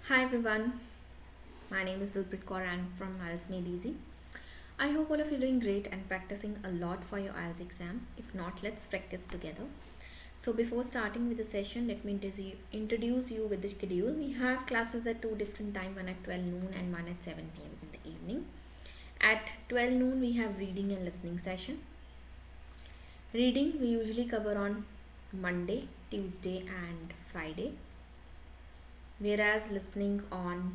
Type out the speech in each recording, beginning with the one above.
Hi everyone, my name is �𝐀𝐀𝐏𝐏 and from IELTS Made Easy. I hope all of you are doing great and practicing a lot for your IELTS exam. If not, let's practice together. So before starting with the session, let me introduce you with the schedule. We have classes at two different times, one at 12 noon and one at 7 p.m. in the evening. At 12 noon, we have reading and listening session. Reading we usually cover on Monday, Tuesday and Friday, whereas listening on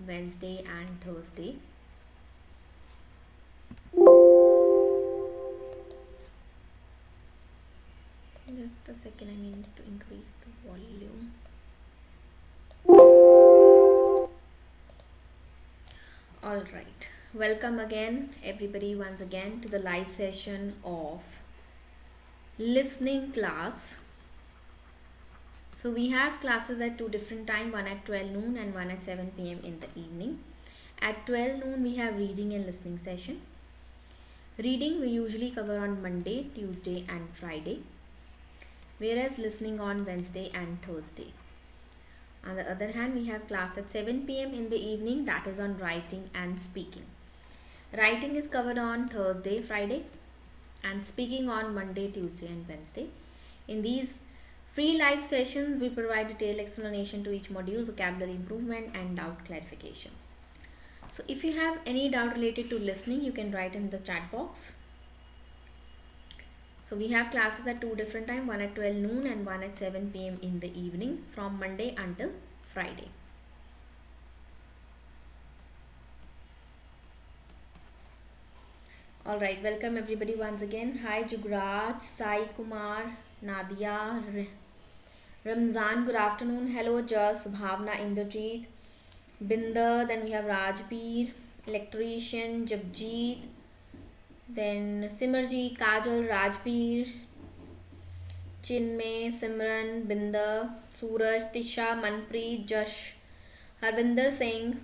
Wednesday and Thursday. Just a second, I need to increase the volume. Alright, welcome again everybody once again to the live session of listening class. So we have classes at two different times, one at 12 noon and one at 7 p.m. in the evening. At 12 noon we have reading and listening session. Reading we usually cover on Monday, Tuesday and Friday, whereas listening on Wednesday and Thursday. On the other hand, we have class at 7 p.m. in the evening, that is on writing and speaking. Writing is covered on Thursday, Friday and speaking on Monday, Tuesday and Wednesday. In these free live sessions, we provide detailed explanation to each module, vocabulary improvement and doubt clarification. So if you have any doubt related to listening, you can write in the chat box. So we have classes at two different times, one at 12 noon and one at 7 p.m. in the evening from Monday until Friday. Alright, welcome everybody once again. Hi Jugraj, Sai Kumar, Nadia, Ramzan, good afternoon. Hello Jas, Bhavna, Indrajit, Binder, then we have Rajbir, Electrician, Jabjeet, then Simarji, Kajal, Rajbir, Chinmay, Simran, Binder, Suraj, Tisha, Manpreet, Jash, Harvinder Singh,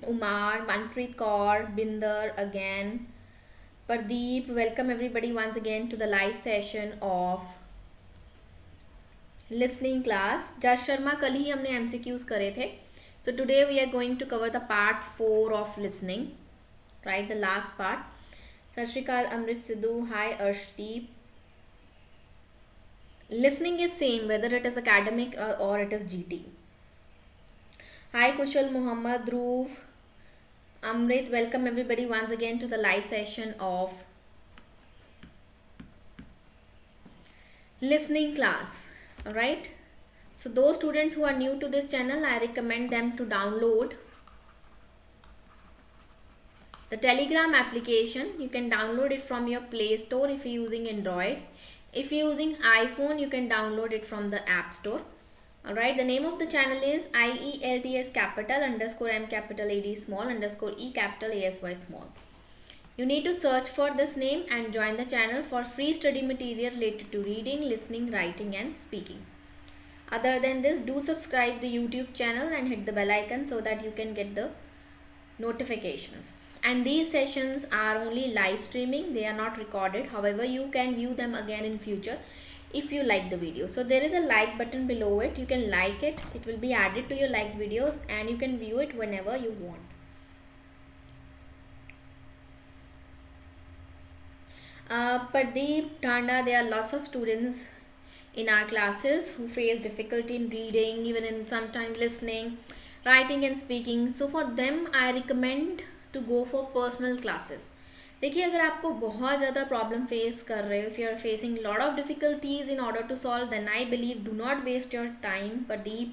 Umar, Manpreet Kaur, Binder again, Pardeep. Welcome everybody once again to the live session of listening class. Jash Sharma, कल ही हमने MCQs करे थे. So today we are going to cover the part 4 of listening, right, the last part. Sat Shri Akal, Amrit Sidhu, hi Arshdeep. Listening is same whether it is academic or it is GT. Hi Kushal, Muhammad, Dhruv, Amrit, welcome everybody once again to the live session of listening class. Alright, so those students who are new to this channel, I recommend them to download the Telegram application. You can download it from your Play Store if you're using Android. If you're using iPhone, you can download it from the App Store. Alright, the name of the channel is IELTS capital underscore M capital AD small underscore E capital ASY small. You need to search for this name and join the channel for free study material related to reading, listening, writing and speaking. Other than this, do subscribe the YouTube channel and hit the bell icon so that you can get the notifications. And these sessions are only live streaming, they are not recorded. However, you can view them again in future if you like the video. So there is a like button below it. You can like it. It will be added to your liked videos and you can view it whenever you want. Pardeep, Tanda, there are lots of students in our classes who face difficulty in reading, even in sometimes listening, writing and speaking. So for them, I recommend to go for personal classes. देखिए, अगर आपको बहुत ज़्यादा problem face कर रहे हो, if you are facing lot of difficulties in order to solve, then I believe do not waste your time. Pardeep,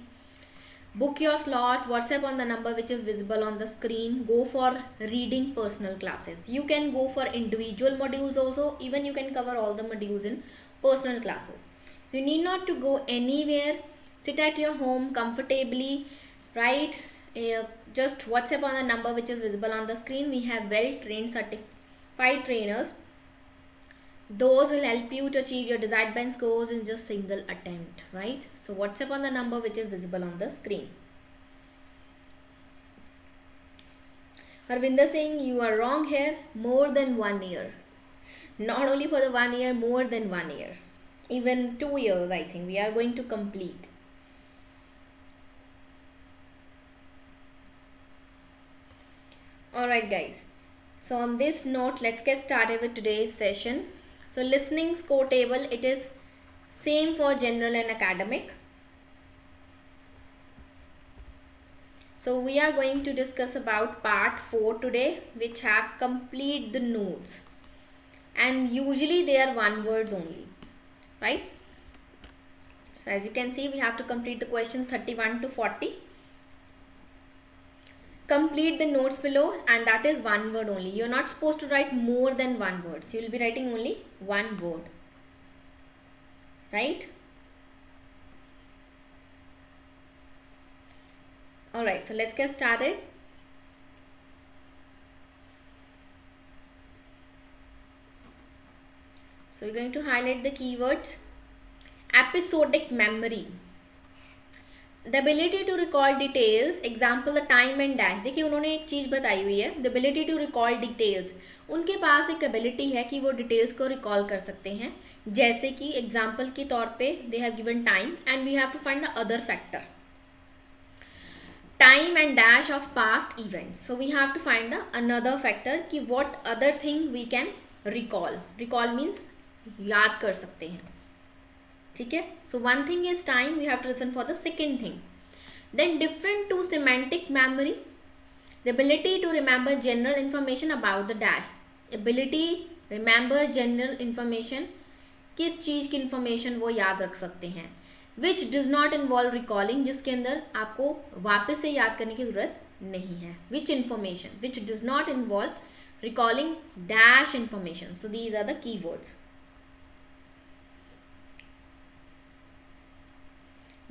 book your slots, WhatsApp on the number which is visible on the screen. Go for reading personal classes. You can go for individual modules also. Even you can cover all the modules in personal classes. So you need not to go anywhere. Sit at your home comfortably, right? Just WhatsApp on the number which is visible on the screen. We have well-trained certified trainers. Those will help you to achieve your desired band scores in just single attempt, right? So WhatsApp on the number which is visible on the screen. Harvinder Singh, you are wrong here. More than 1 year. Not only for the 1 year, more than 1 year. Even 2 years, I think we are going to complete. Alright guys, so on this note, let's get started with today's session. So listening score table, it is same for general and academic. So we are going to discuss about part 4 today, which have complete the notes, and usually they are one words only, right? So as you can see, we have to complete the questions 31 to 40. Complete the notes below, and that is one word only. You're not supposed to write more than one word. So you will be writing only one word, right? Alright, so let's get started. So we're going to highlight the keywords. Episodic memory, the ability to recall details. Example, the time and dash. देखिए उन्होंने एक चीज़ बताई हुई है, the ability to recall details. उनके पास एक ability है कि वो details को recall कर सकते हैं. जैसे कि example के तौर पे they have given time and we have to find the other factor. Time and dash of past events. So we have to find the another factor कि what other thing we can recall. Recall means याद कर सकते हैं, ठीक है. So one thing is time, we have to listen for the second thing. Then different to semantic memory, the ability to remember general information about the dash. Ability remember general information, किस चीज़ की information वो याद रख सकते हैं. Which does not involve recalling, जिसके अंदर आपको वापस से याद करने की ज़रूरत नहीं है. Which information, which does not involve recalling dash information. So these are the keywords.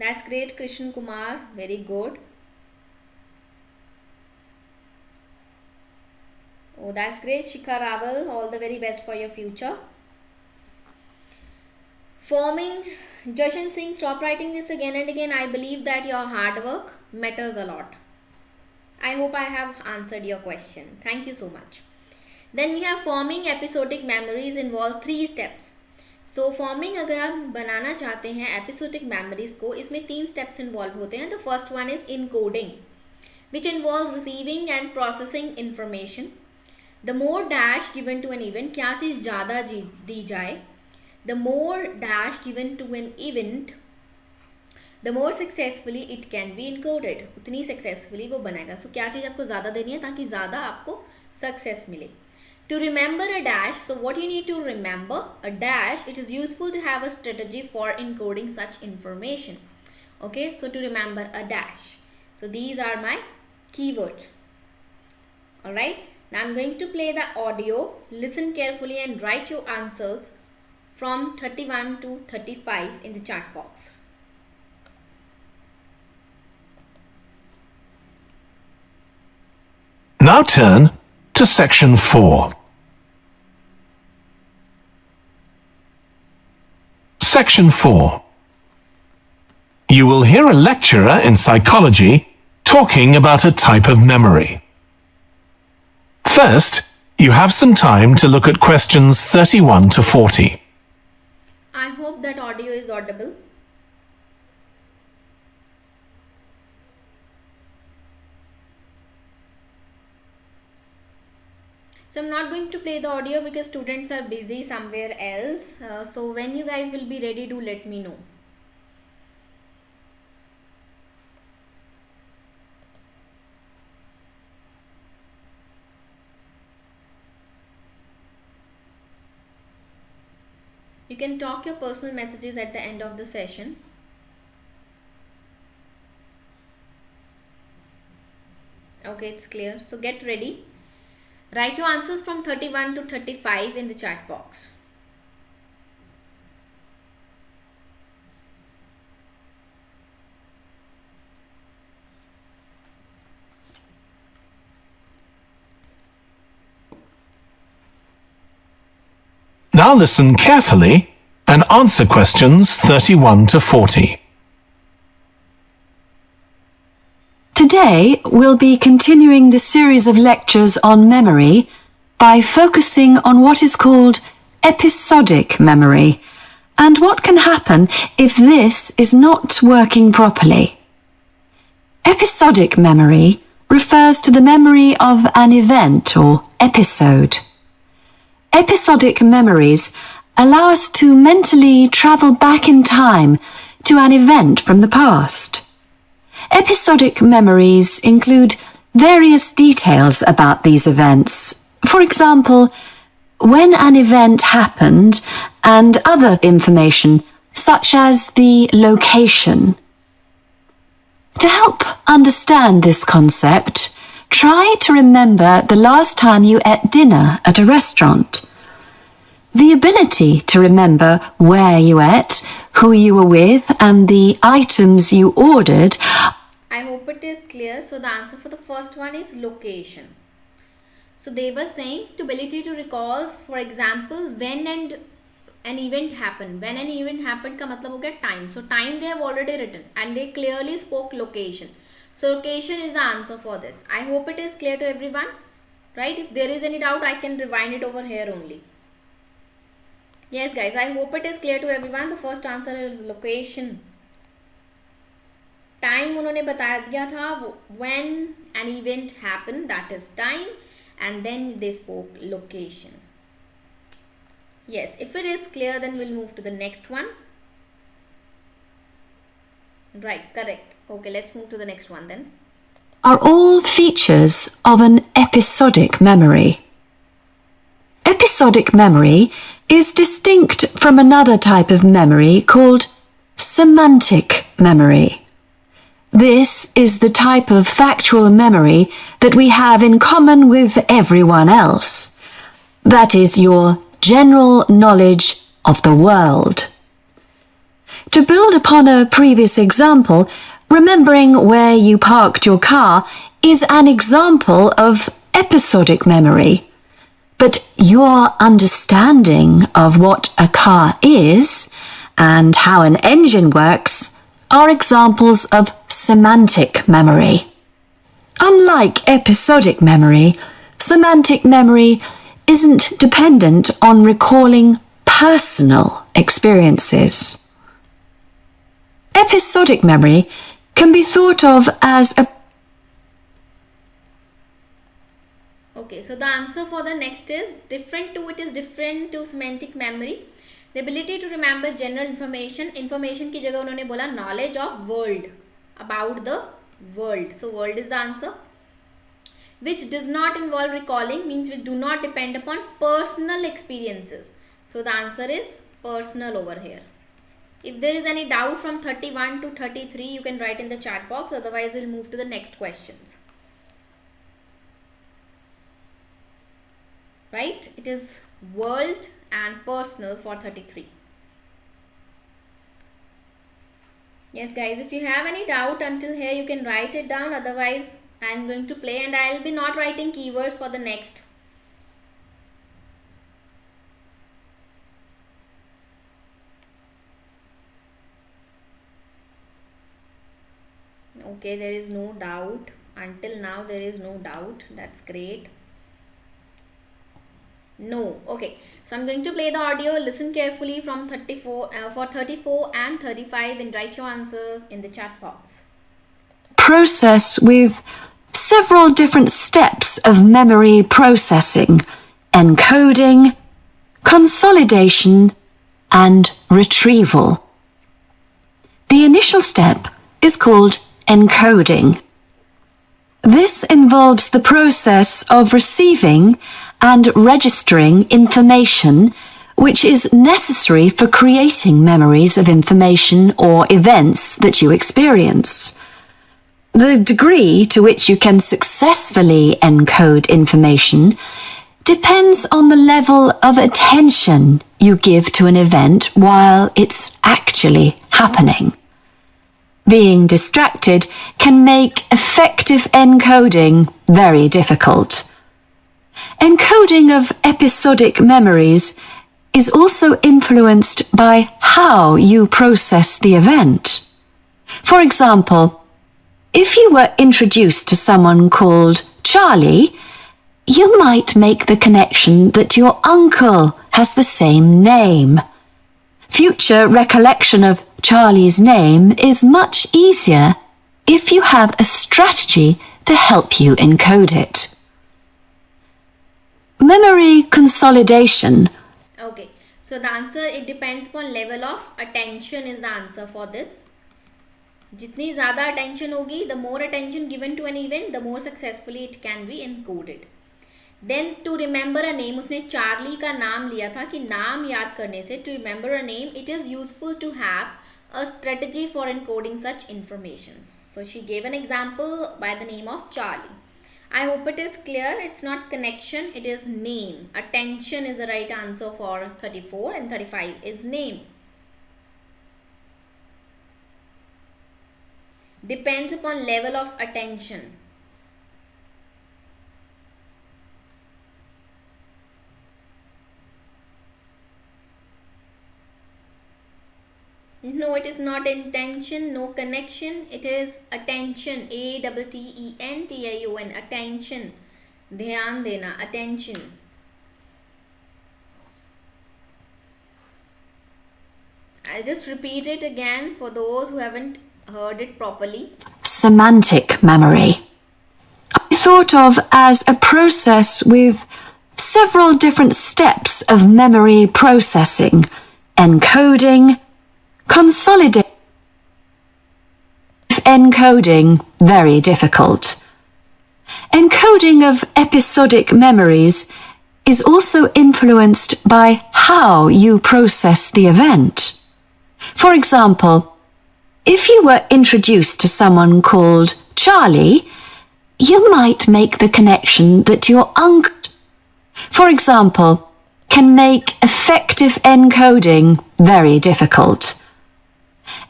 That's great, Krishna Kumar, very good. Oh, that's great, Shikha Raval, all the very best for your future. Forming, Jashan Singh, stop writing this again and again. I believe that your hard work matters a lot. I hope I have answered your question. Thank you so much. Then we have forming episodic memories involve 3 steps. So forming, अगर आप बनाना चाहते हैं episodic memories को, इसमें 3 steps involve होते हैं. The first one is encoding, which involves receiving and processing information. The more dash given to an event, क्या चीज़ ज़्यादा दी जाए, the more dash given to an event, the more successfully it can be encoded. उतनी successfully वो बनाएगा. So क्या चीज़ आपको ज़्यादा देनी है ताकि ज़्यादा आपको success मिले. To remember a dash, so what you need to remember a dash, it is useful to have a strategy for encoding such information. Okay, so to remember a dash. So these are my keywords. Alright, now I'm going to play the audio. Listen carefully and write your answers from 31 to 35 in the chat box. Now turn to section 4. Section 4. You will hear a lecturer in psychology talking about a type of memory. First, you have some time to look at questions 31 to 40. I hope that audio is audible. So I'm not going to play the audio because students are busy somewhere else. So when you guys will be ready, do let me know. You can talk your personal messages at the end of the session. Okay, it's clear. So get ready. Write your answers from 31 to 35 in the chat box. Now listen carefully and answer questions 31 to 40. Today, we'll be continuing the series of lectures on memory by focusing on what is called episodic memory and what can happen if this is not working properly. Episodic memory, refers to the memory of an event or episode. Episodic memories allow us to mentally travel back in time to an event from the past. Episodic memories include various details about these events. For example, when an event happened and other information such as the location. To help understand this concept, try to remember the last time you ate dinner at a restaurant. The ability to remember where you ate, who you were with, and the items you ordered. I hope it is clear. So the answer for the first one is location. So they were saying the ability to recall, for example, when and an event happened. When an event happened का मतलब हो गया time. So time they have already written and they clearly spoke location. So location is the answer for this. I hope it is clear to everyone. Right? If there is any doubt, I can rewind it over here only. Yes guys, I hope it is clear to everyone. The first answer is location. Time उन्होंने बता दिया था, when an event happened, that is time, and then they spoke location. Yes, if it is clear, then we'll move to the next one. Right, correct. Okay, let's move to the next one then. Are all features of an episodic memory. Episodic memory is distinct from another type of memory called semantic memory. This is the type of factual memory that we have in common with everyone else. That is your general knowledge of the world. To build upon a previous example, remembering where you parked your car is an example of episodic memory. But your understanding of what a car is and how an engine works are examples of semantic memory. Unlike episodic memory, semantic memory isn't dependent on recalling personal experiences. Episodic memory can be thought of as a... Okay, so the answer for the next is different to semantic memory. The ability to remember general information. Information की जगह उन्होंने बोला knowledge of world, about the world. So world is the answer. Which does not involve recalling, means which do not depend upon personal experiences. So the answer is personal over here. If there is any doubt from 31 to 33, you can write in the chat box. Otherwise, we'll move to the next questions. Right? It is world and personal for 33. Yes guys, if you have any doubt until here, you can write it down. Otherwise, I am going to play and I will be not writing keywords for the next. Okay, there is no doubt. Until now, there is no doubt. That's great. No. Okay. So I'm going to play the audio. Listen carefully from 34 and 35 and write your answers in the chat box. Process with several different steps of memory processing, encoding, consolidation, and retrieval. The initial step is called encoding. This involves the process of receiving and registering information which is necessary for creating memories of information or events that you experience. The degree to which you can successfully encode information depends on the level of attention you give to an event while it's actually happening. Being distracted can make effective encoding very difficult. Encoding of episodic memories is also influenced by how you process the event. For example, if you were introduced to someone called Charlie, you might make the connection that your uncle has the same name. Future recollection of Charlie's name is much easier if you have a strategy to help you encode it. Memory consolidation. Okay, so the answer, it depends upon level of attention is the answer for this. जितनी ज़्यादा attention होगी, the more attention given to an event, the more successfully it can be encoded. Then to remember a name, उसने Charlie का नाम लिया था कि नाम याद करने से, to remember a name, it is useful to have a strategy for encoding such information. So she gave an example by the name of Charlie. I hope it is clear. It's not connection, it is name. Attention is the right answer for 34 and 35 is name. Depends upon level of attention. No, it is not intention, no connection, it is attention. ATTENTION, attention. ध्यान देना, attention. I'll just repeat it again for those who haven't heard it properly. Semantic memory. I thought of as a process with several different steps of memory processing, encoding, consolidate. Encoding, very difficult. Encoding of episodic memories is also influenced by how you process the event. For example, if you were introduced to someone called Charlie, you might make the connection that your uncle, for example, can make effective encoding very difficult.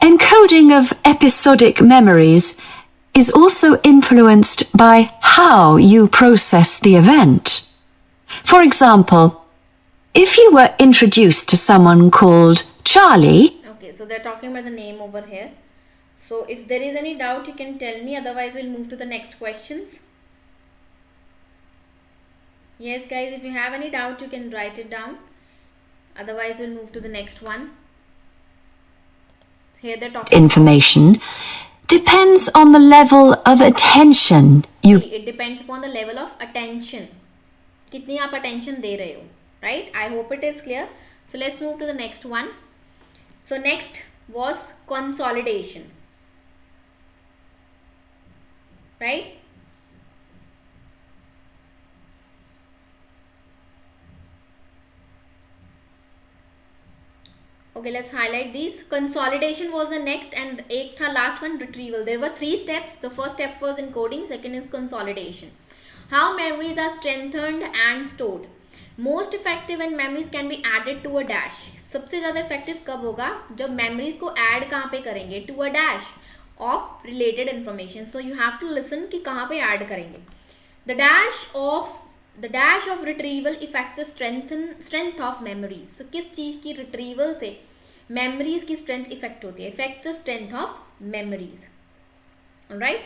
Encoding of episodic memories is also influenced by how you process the event. For example, if you were introduced to someone called Charlie. Okay, so they're talking about the name over here. So if there is any doubt, you can tell me, otherwise we'll move to the next questions. Yes guys, if you have any doubt, you can write it down. Otherwise we'll move to the next one. Here they're talking Information depends on the level of attention you. It depends upon the level of attention. कितनी आप attention दे रहे हो, right? I hope it is clear. So let's move to the next one. So next was consolidation, right? Okay, let's highlight these. Consolidation was the next, and एक था last one, retrieval. There were 3 steps. The first step was encoding, second is consolidation. How memories are strengthened and stored. Most effective when memories can be added to a dash. सबसे ज़्यादा effective कब होगा जब memories को add कहाँ पे करेंगे, to a dash of related information. So you have to listen कि कहाँ पे add करेंगे. The dash of retrieval affects the strength of memories. So किस चीज़ की retrieval से memories की strength effect होती है, affects the strength of memories. Alright.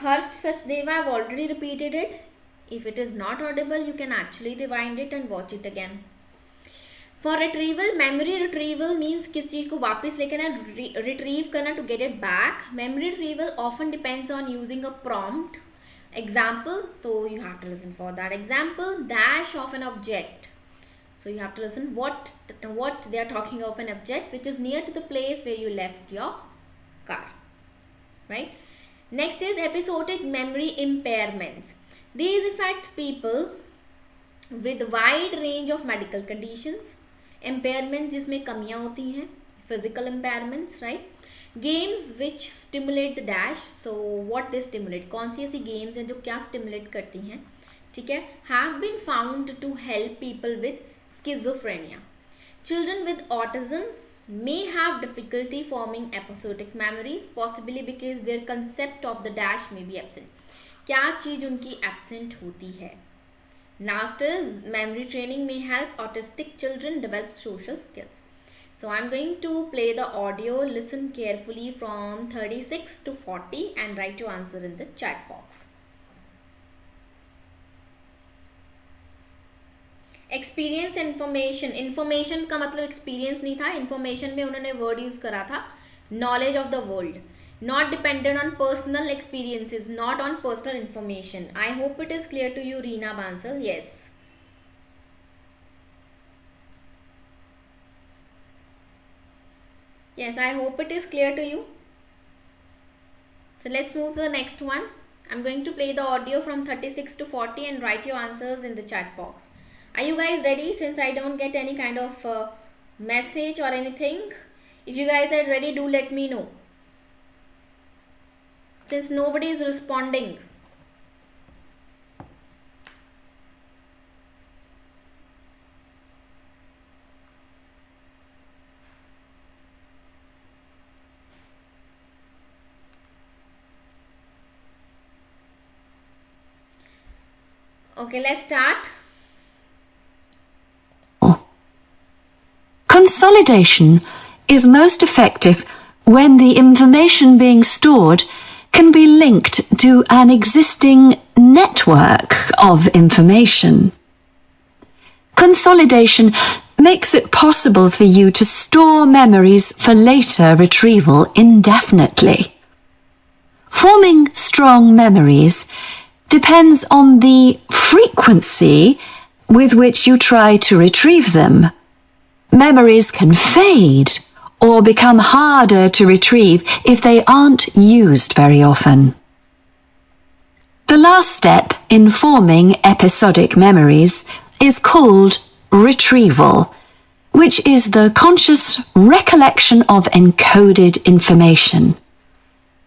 Harsh Sachdeva, I've already repeated it. If it is not audible, you can actually rewind it and watch it again. For retrieval, memory retrieval means किस चीज़ को वापस लेकर ना retrieve करना to get it back. Memory retrieval often depends on using a prompt. Example, so you have to listen for that example. Dash of an object. So you have to listen what they are talking of an object which is near to the place where you left your car, right? Next is episodic memory impairments. These affect people with wide range of medical conditions. Impairments जिसमें कमियां होती हैं, physical impairments, right? Games which stimulate the dash. So what they stimulate? कौन सी ऐसी games हैं जो क्या stimulate करती हैं? ठीक है? Have been found to help people with schizophrenia. Children with autism may have difficulty forming episodic memories, possibly because their concept of the dash may be absent. क्या चीज़ उनकी absent होती है? Last is memory training may help autistic children develop social skills. So I'm going to play the audio. Listen carefully from 36 to 40 and write your answer in the chat box. Experience information. Information का मतलब experience नहीं था. Information में उन्होंने word use करा था knowledge of the world. not dependent on personal experiences, not on personal information. I hope it is clear to you, Reena Bansal. Yes. Yes, I hope it is clear to you. So let's move to the next one. I'm going to play the audio from 36 to 40 and write your answers in the chat box. Are you guys ready? Since I don't get any kind of message or anything, if you guys are ready, do let me know. Since nobody is responding. Okay, let's start. Consolidation is most effective when the information being stored can be linked to an existing network of information. Consolidation makes it possible for you to store memories for later retrieval indefinitely. Forming strong memories depends on the frequency with which you try to retrieve them. Memories can fade or become harder to retrieve if they aren't used very often. The last step in forming episodic memories is called retrieval, which is the conscious recollection of encoded information.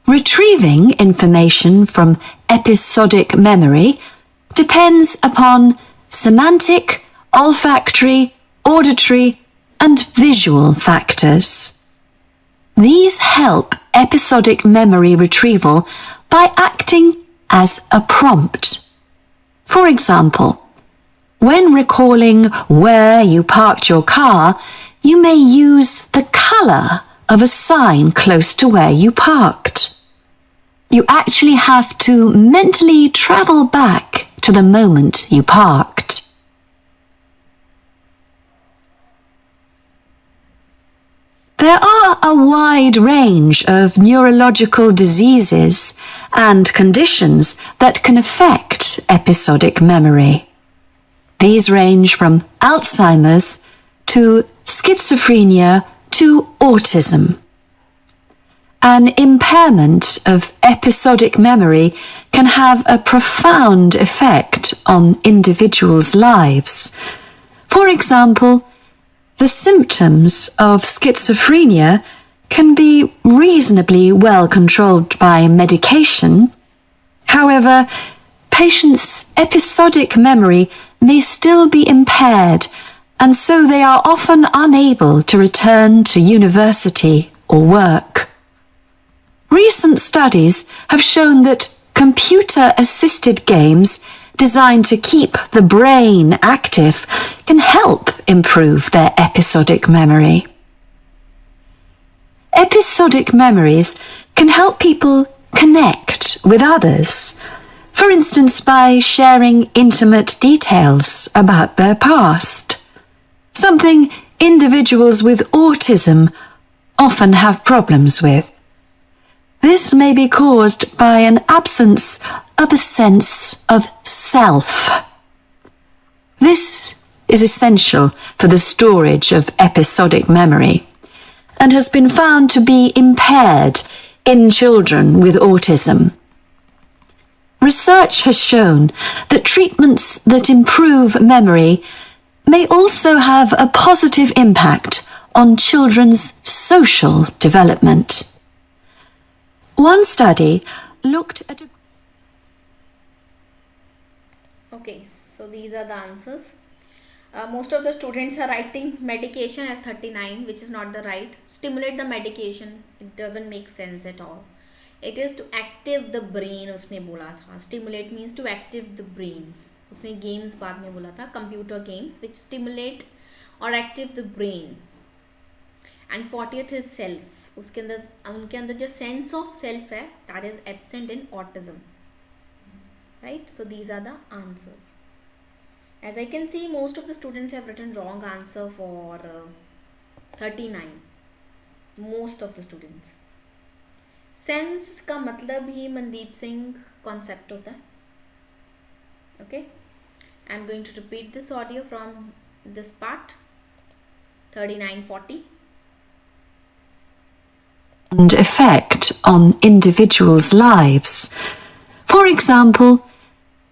Retrieving information from episodic memory depends upon semantic, olfactory, auditory, and visual factors. These help episodic memory retrieval by acting as a prompt. For example, when recalling where you parked your car, you may use the colour of a sign close to where you parked. You actually have to mentally travel back to the moment you parked. There are a wide range of neurological diseases and conditions that can affect episodic memory. These range from Alzheimer's to schizophrenia to autism. An impairment of episodic memory can have a profound effect on individuals' lives. For example, the symptoms of schizophrenia can be reasonably well controlled by medication. However, patients' episodic memory may still be impaired, and so they are often unable to return to university or work. Recent studies have shown that computer-assisted games designed to keep the brain active can help improve their episodic memory. Episodic memories can help people connect with others, for instance by sharing intimate details about their past, something individuals with autism often have problems with. This may be caused by an absence of a sense of self. This is essential for the storage of episodic memory and has been found to be impaired in children with autism. Research has shown that treatments that improve memory may also have a positive impact on children's social development. One study looked at Okay, so these are the answers. Most of the students are writing medication as 39, which is not the right. Stimulate the medication, it doesn't make sense at all. It is to active the brain, उसने बोला था. Stimulate means to active the brain. उसने games बाद में बोला था, computer games which stimulate or active the brain. And 40th is self. उसके अंदर उनके अंदर जो sense of self है, that is absent in autism. Right? So these are the answers. As I can see, most of the students have written wrong answer for 39. Most of the students. Sense का मतलब ही Mandeep Singh concept होता है. Okay, I'm going to repeat this audio from this part 3940. And effect on individuals' lives. For example,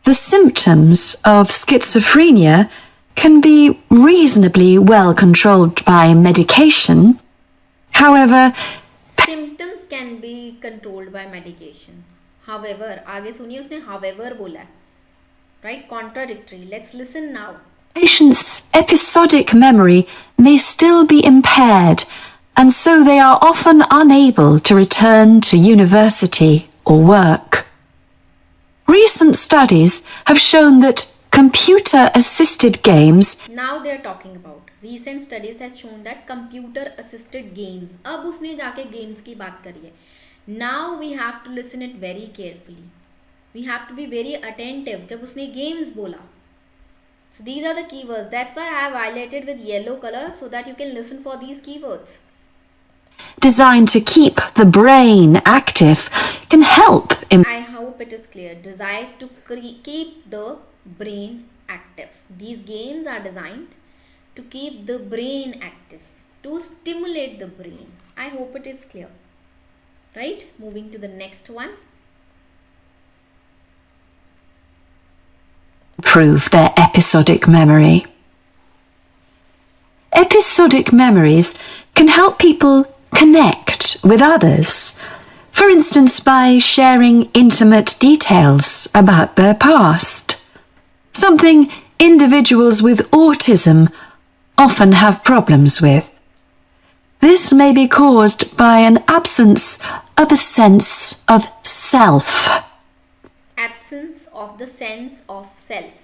the symptoms of schizophrenia can be reasonably well controlled by medication. However, Symptoms can be controlled by medication. However, आगे सुनिए उसने however बोला है. Right? Contradictory. Let's listen now. patients' episodic memory may still be impaired, and so they are often unable to return to university or work. Recent studies have shown that computer-assisted games Now they are talking about. Recent studies have shown that computer-assisted games. अब उसने जाके games की बात करी है. Now we have to listen it very carefully. We have to be very attentive जब उसने games बोला. So these are the keywords. That's why I have highlighted with yellow color so that you can listen for these keywords. designed to keep the brain active can help in I hope it is clear. Designed to keep the brain active. These games are designed to keep the brain active, to stimulate the brain. I hope it is clear. Right? Moving to the next one. improve their episodic memory. Episodic memories can help people connect with others, for instance by sharing intimate details about their past, something individuals with autism often have problems with. This may be caused by an absence of a sense of self. Absence of the sense of self.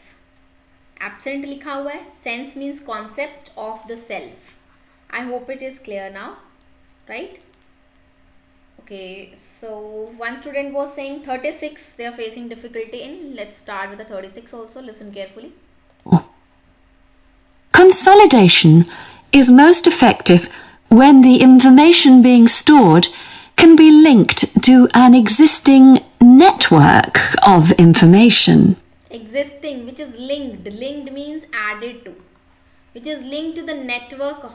Absent लिखा हुआ है. Sense means concept of the self. I hope it is clear now. Right? Okay, so one student was saying 36 they are facing difficulty in. Let's start with the 36 also. Listen carefully. Consolidation is most effective when the information being stored can be linked to an existing network of information. Existing, which is linked. Linked means added to. Which is linked to the network.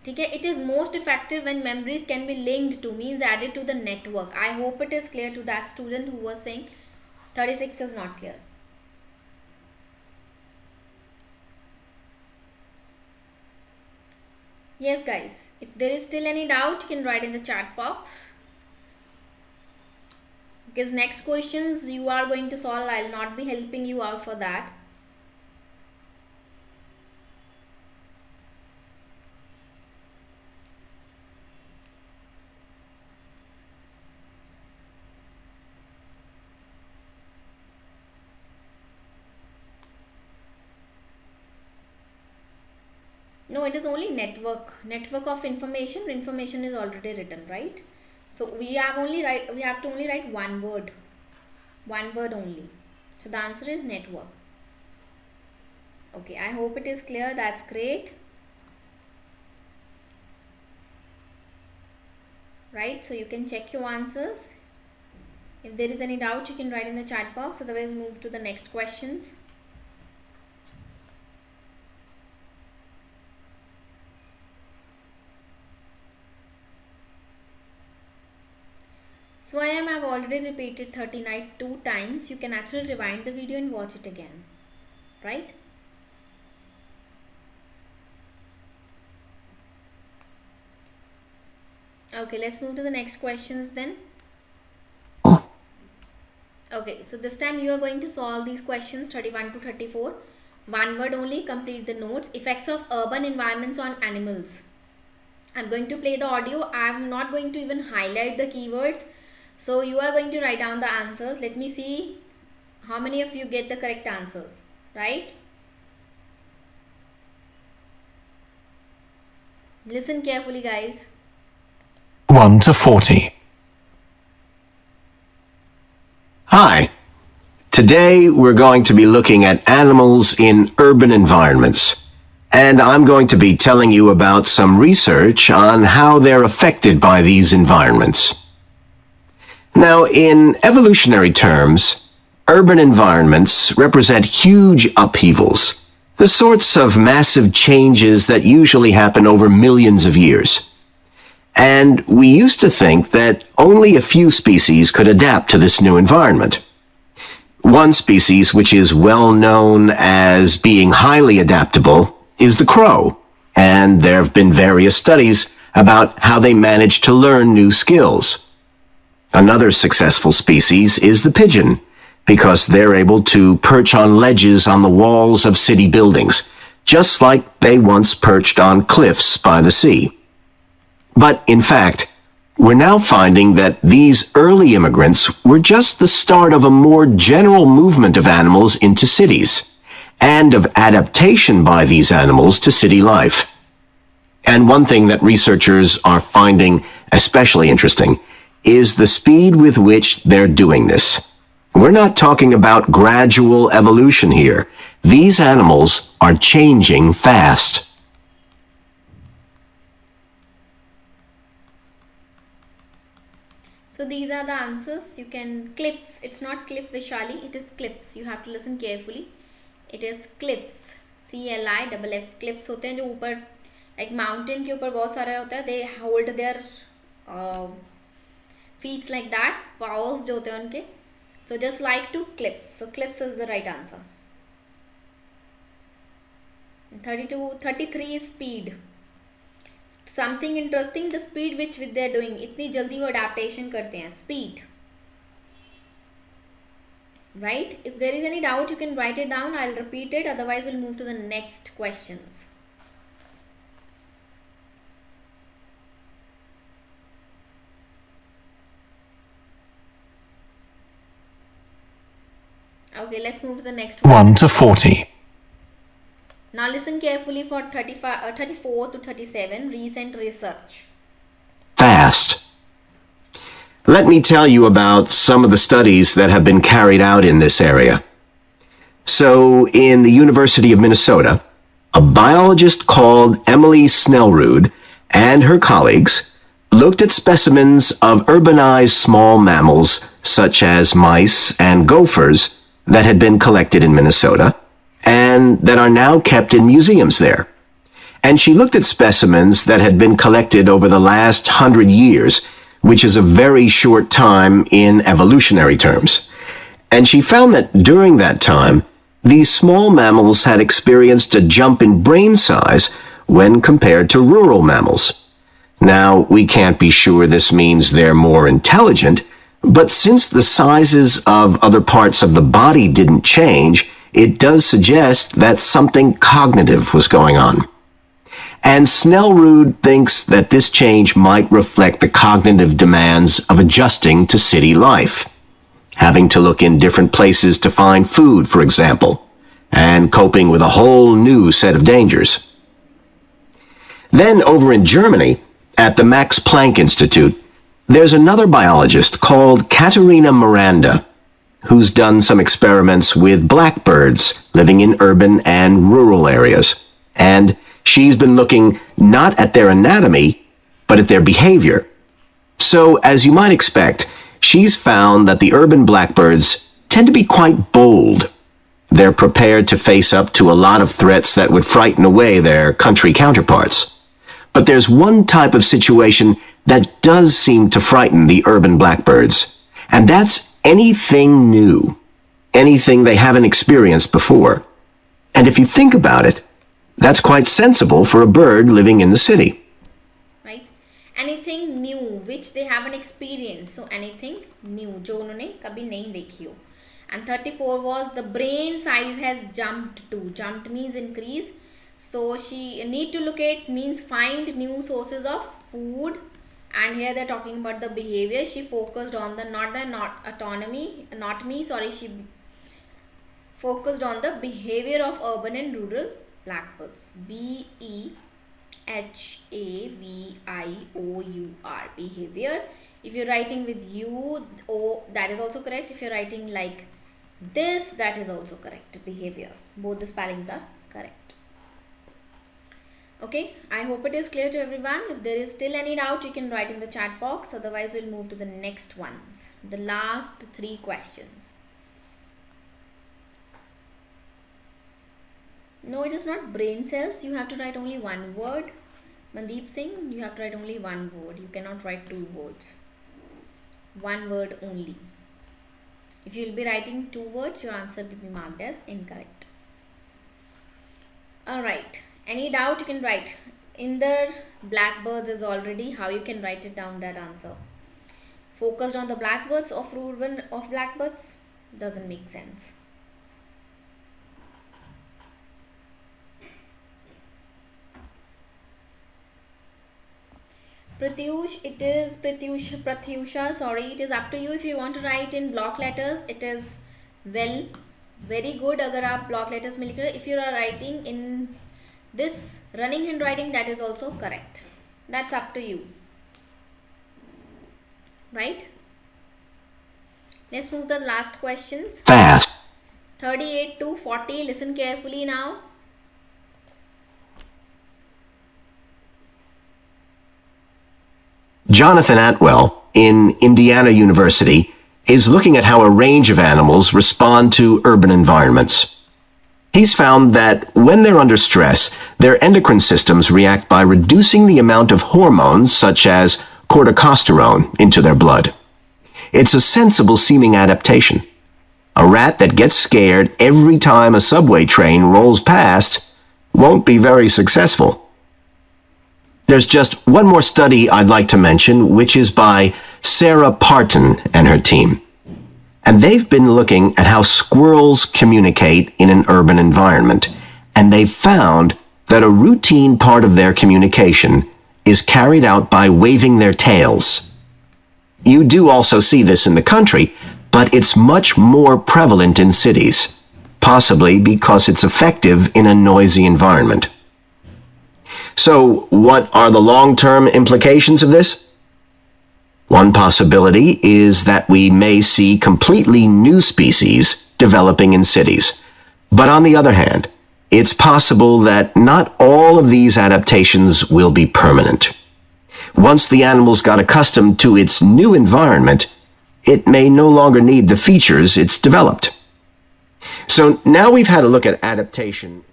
ठीक है? It is most effective when memories can be linked to, means added to the network. I hope it is clear to that student who was saying 36 is not clear. Yes guys, if there is still any doubt you can write in the chat box. Because next questions you are going to solve, I will not be helping you out for that. No, it is only network of information. Information is already written, right? So we have to only write one word only. So the answer is network. Okay, I hope it is clear. That's great. Right, so you can check your answers. If there is any doubt you can write in the chat box, otherwise move to the next questions. So I have already repeated 39 two times. You can actually rewind the video and watch it again. Right? Okay, let's move to the next questions then. Okay, so this time you are going to solve these questions 31 to 34. One word only, complete the notes. Effects of urban environments on animals. I'm going to play the audio. I'm not going to even highlight the keywords. So you are going to write down the answers. Let me see how many of you get the correct answers, right? Listen carefully, guys. 1 to 40. Hi. Today we're going to be looking at animals in urban environments. And I'm going to be telling you about some research on how they're affected by these environments. Now, in evolutionary terms, urban environments represent huge upheavals, the sorts of massive changes that usually happen over millions of years. And we used to think that only a few species could adapt to this new environment. One species which is well known as being highly adaptable is the crow, and there have been various studies about how they manage to learn new skills. Another successful species is the pigeon, because they're able to perch on ledges on the walls of city buildings, just like they once perched on cliffs by the sea. But in fact, we're now finding that these early immigrants were just the start of a more general movement of animals into cities, and of adaptation by these animals to city life. And one thing that researchers are finding especially interesting is the speed with which they're doing this. We're not talking about gradual evolution here. These animals are changing fast. So these are the answers. You can cliffs. It's not cliff Vishali. It is cliffs. You have to listen carefully. It is cliffs. CLIFF. Cliffs होते हैं जो ऊपर like mountain के ऊपर बहुत सारे होता है. They hold their feet like that. Paws जो होते हैं उनके. So just like to cliffs. So cliffs is the right answer. 33 is speed. Something interesting, the speed which they are doing. इतनी जल्दी वो adaptation करते हैं. Speed. Right? If there is any doubt, you can write it down. I'll repeat it. Otherwise, we'll move to the next questions. Okay, let's move to the next one. 1 to 40. Now listen carefully for 34 to 37, recent research. Fast. Let me tell you about some of the studies that have been carried out in this area. So, in the University of Minnesota, a biologist called Emily Snellrud and her colleagues looked at specimens of urbanized small mammals such as mice and gophers that had been collected in Minnesota and that are now kept in museums there. And she looked at specimens that had been collected over the last 100 years, which is a very short time in evolutionary terms. And she found that during that time, these small mammals had experienced a jump in brain size when compared to rural mammals. Now, we can't be sure this means they're more intelligent, but since the sizes of other parts of the body didn't change, it does suggest that something cognitive was going on. And Snellrud thinks that this change might reflect the cognitive demands of adjusting to city life, having to look in different places to find food, for example, and coping with a whole new set of dangers. Then over in Germany, at the Max Planck Institute, there's another biologist called Katharina Miranda, who's done some experiments with blackbirds living in urban and rural areas. And she's been looking not at their anatomy, but at their behavior. So, as you might expect, she's found that the urban blackbirds tend to be quite bold. They're prepared to face up to a lot of threats that would frighten away their country counterparts. But there's one type of situation that does seem to frighten the urban blackbirds, and that's anything new, anything they haven't experienced before. And if you think about it, that's quite sensible for a bird living in the city. Right? Anything new which they haven't experienced. So anything new जो उन्होंने कभी नहीं देखी हो. And 34 was the brain size has jumped to. Jumped means increase. So she need to locate means find new sources of food. And here they're talking about the behavior. She focused on the she focused on the behavior of urban and rural blackbirds. BEHAVIOUR, behavior. If you're writing with U, O, that is also correct. If you're writing like this, that is also correct. Behavior. Both the spellings are correct. Okay, I hope it is clear to everyone. If there is still any doubt, you can write in the chat box. Otherwise, we'll move to the next ones. The last 3 questions. No, it is not brain cells. You have to write only one word. Mandeep Singh, you have to write only one word. You cannot write 2 words. One word only. If you will be writing 2 words, your answer will be marked as incorrect. Alright. Any doubt, you can write. In the blackbirds is already how you can write it down, that answer. Focused on the blackbirds of ruben of blackbirds doesn't make sense. Pratyush, it is Pratyusha, sorry, it is up to you if you want to write in block letters. It is very good अगर आप block letters में लिख रहे हो. If you are writing in this running handwriting, that is also correct. That's up to you. Right? Let's move to the last questions. Fast. 38 to 40. Listen carefully now. Jonathan Atwell in Indiana University is looking at how a range of animals respond to urban environments. He's found that when they're under stress, their endocrine systems react by reducing the amount of hormones such as corticosterone into their blood. It's a sensible-seeming adaptation. A rat that gets scared every time a subway train rolls past won't be very successful. There's just one more study I'd like to mention, which is by Sarah Parton and her team. And they've been looking at how squirrels communicate in an urban environment. And they've found that a routine part of their communication is carried out by waving their tails. You do also see this in the country, but it's much more prevalent in cities, possibly because it's effective in a noisy environment. So, what are the long-term implications of this? One possibility is that we may see completely new species developing in cities. But on the other hand, it's possible that not all of these adaptations will be permanent. Once the animals got accustomed to its new environment, it may no longer need the features it's developed. So now we've had a look at adaptation.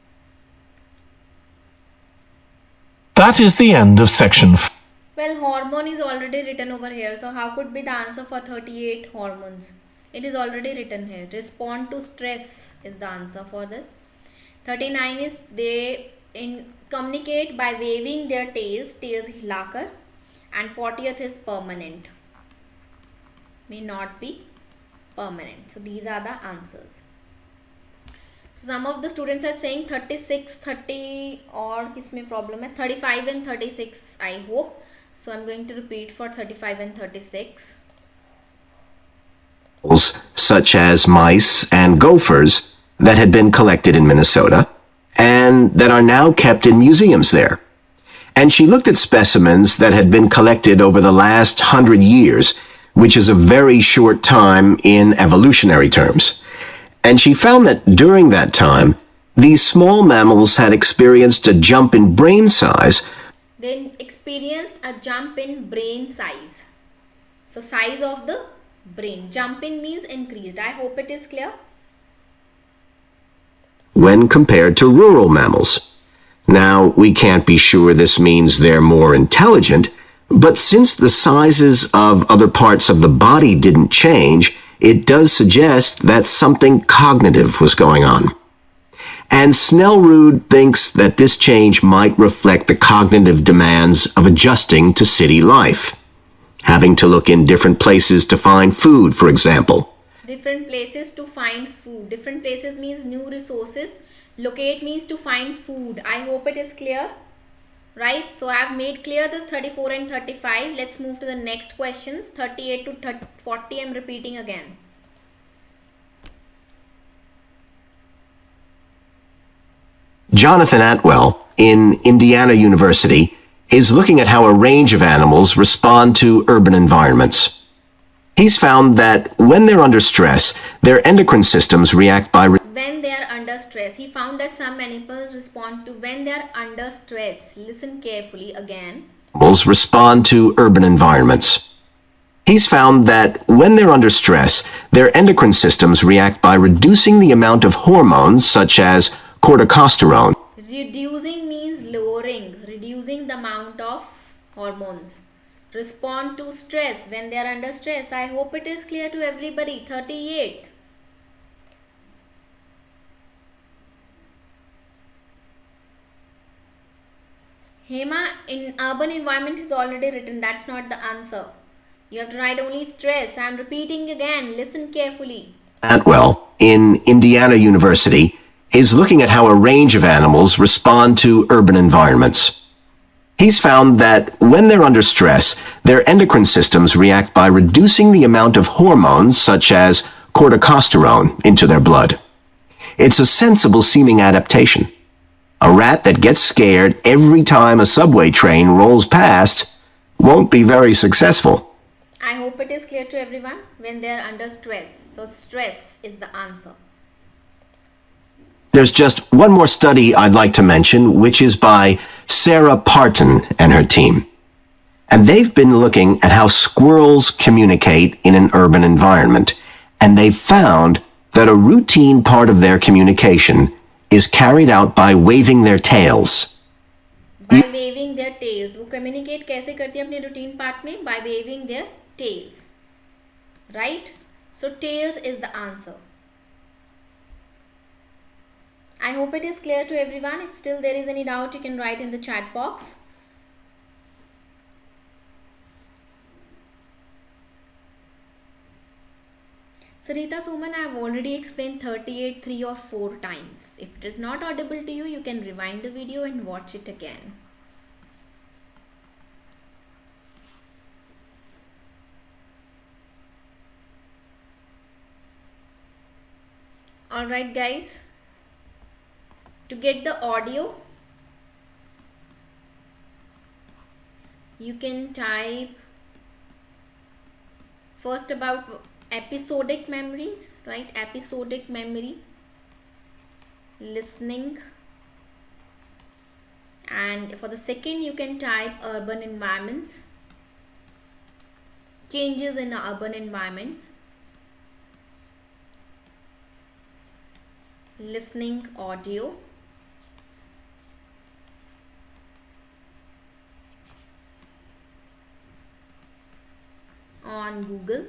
That is the end of section 4. Well, hormone is already written over here. So how could be the answer for 38 hormones? It is already written here. Respond to stress is the answer for this. 39 is they communicate by waving their tails हिलाकर. And 40th is permanent. May not be permanent. So these are the answers. So some of the students are saying 36, 30 or किसमें problem है 35 and 36 I hope. So I'm going to repeat for 35 and 36. Such as mice and gophers that had been collected in Minnesota and that are now kept in museums there. And she looked at specimens that had been collected over the last 100 years, which is a very short time in evolutionary terms. And she found that during that time, these small mammals had experienced a jump in brain size. They experienced a jump in brain size. So size of the brain. Jumping means increased. I hope it is clear. When compared to rural mammals. Now, we can't be sure this means they're more intelligent, but since the sizes of other parts of the body didn't change, it does suggest that something cognitive was going on. And Snellrud thinks that this change might reflect the cognitive demands of adjusting to city life. Having to look in different places to find food, for example. Different places to find food. Different places means new resources. Locate means to find food. I hope it is clear. Right? So I have made clear this 34 and 35. Let's move to the next questions. 38 to 40 I am repeating again. Jonathan Atwell in Indiana University is looking at how a range of animals respond to urban environments. He's found that when they're under stress, their endocrine systems react by when they are under stress. He found that some animals respond to when they are under stress. Listen carefully again. Animals respond to urban environments. He's found that when they're under stress, their endocrine systems react by reducing the amount of hormones such as corticosterone. Reducing means lowering, reducing the amount of hormones. Respond to stress when they are under stress. I hope it is clear to everybody. 38. Hema, in urban environment is already written. That's not the answer. You have to write only stress. I am repeating again. Listen carefully. Atwell, in Indiana University, is looking at how a range of animals respond to urban environments. He's found that when they're under stress, their endocrine systems react by reducing the amount of hormones such as corticosterone into their blood. It's a sensible-seeming adaptation. A rat that gets scared every time a subway train rolls past won't be very successful. I hope it is clear to everyone when they are under stress. So stress is the answer. There's just one more study I'd like to mention, which is by Sarah Parton and her team. And they've been looking at how squirrels communicate in an urban environment. And they've found that a routine part of their communication is carried out by waving their tails. By waving their tails. वो communicate कैसे करती है अपने routine part में? By waving their tails. Right? So tails is the answer. I hope it is clear to everyone. If still there is any doubt, you can write in the chat box. Sarita Suman, I have already explained 38 3 or 4 times. If it is not audible to you, you can rewind the video and watch it again. Alright guys, to get the audio, you can type first about episodic memories, right? Episodic memory, listening, and for the second you can type urban environments, changes in urban environments, listening audio, on Google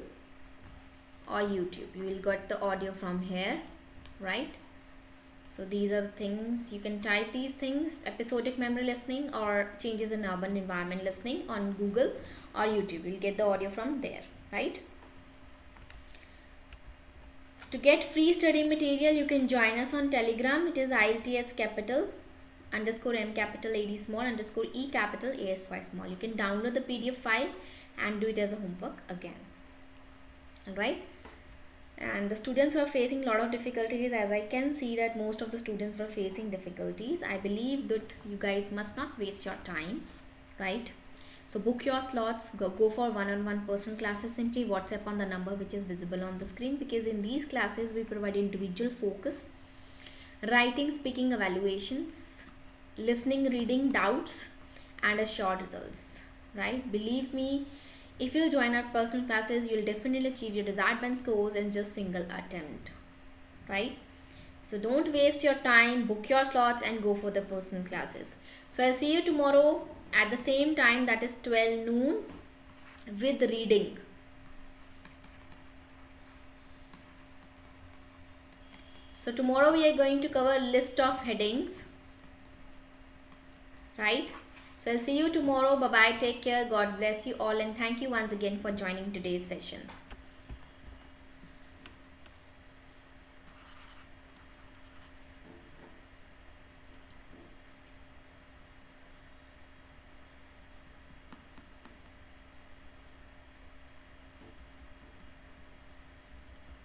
or YouTube. You will get the audio from here, right? So these are the things you can type, these things: episodic memory listening or changes in urban environment listening on Google or YouTube. You'll get the audio from there, right? To get free study material, you can join us on Telegram. It is IELTS capital _M capital AD small _E capital ASY small. You can download the PDF file and do it as a homework again. Alright, and the students who are facing a lot of difficulties, as I can see that most of the students were facing difficulties, I believe that you guys must not waste your time, right? So book your slots, go for one-on-one personal classes. Simply WhatsApp on the number which is visible on the screen, because in these classes we provide individual focus, writing, speaking evaluations, listening, reading, doubts, and assured results, right? Believe me, if you join our personal classes, you'll definitely achieve your desired band scores in just single attempt, right? So don't waste your time, book your slots and go for the personal classes. So I'll see you tomorrow at the same time, that is 12 noon, with reading. So tomorrow we are going to cover list of headings, right? So I'll see you tomorrow. Bye bye, take care, God bless you all, and thank you once again for joining today's session.